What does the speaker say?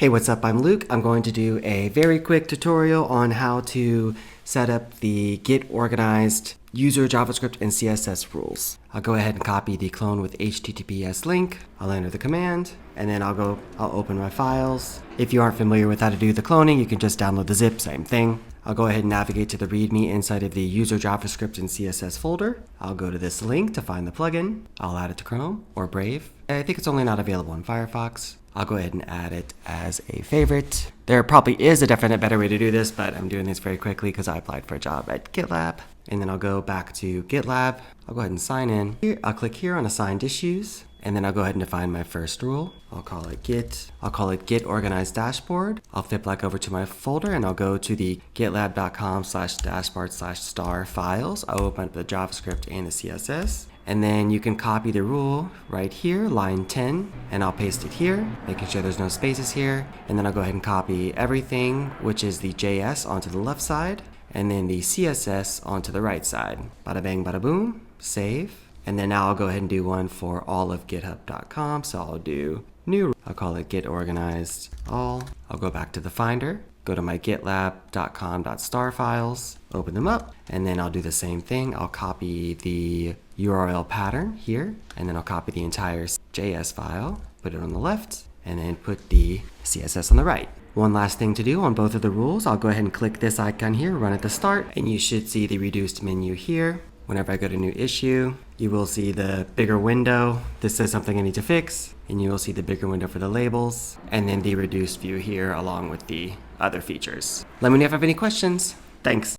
Hey, what's up? I'm Luke. I'm going to do a very quick tutorial on how to set up the git organized user JavaScript and CSS rules. I'll go ahead and copy the clone with HTTPS link. I'll enter the command and then I'll open my files. If you aren't familiar with how to do the cloning, you can just download the zip, same thing. I'll go ahead and navigate to the README inside of the user JavaScript and CSS folder. I'll go to this link to find the plugin. I'll add it to Chrome or Brave. I think it's only not available in Firefox. I'll go ahead and add it as a favorite. There probably is a definite better way to do this, but I'm doing this very quickly because I applied for a job at GitLab. And then I'll go back to GitLab. I'll go ahead and sign in. Here, I'll click here on assigned issues. And then I'll go ahead and define my first rule. I'll call it git.organized dashboard. I'll flip back over to my folder and I'll go to the gitlab.com/dashboard/star files. I'll open up the JavaScript and the CSS. And then you can copy the rule right here, line 10, and I'll paste it here, making sure there's no spaces here. And then I'll go ahead and copy everything, which is the JS onto the left side, and then the CSS onto the right side. Bada bang, bada boom, save. And then now I'll go ahead and do one for all of github.com. So I'll do new, I'll call it git organized all. I'll go back to the Finder, go to my gitlab.com.star files, open them up, and then I'll do the same thing. I'll copy the URL pattern here, and then I'll copy the entire JS file, put it on the left, and then put the CSS on the right. One last thing to do on both of the rules, I'll go ahead and click this icon here, run at the start, and you should see the reduced menu here. Whenever I go to new issue, you will see the bigger window. This says something I need to fix, and you will see the bigger window for the labels, and then the reduced view here along with the other features. Let me know if you have any questions. Thanks.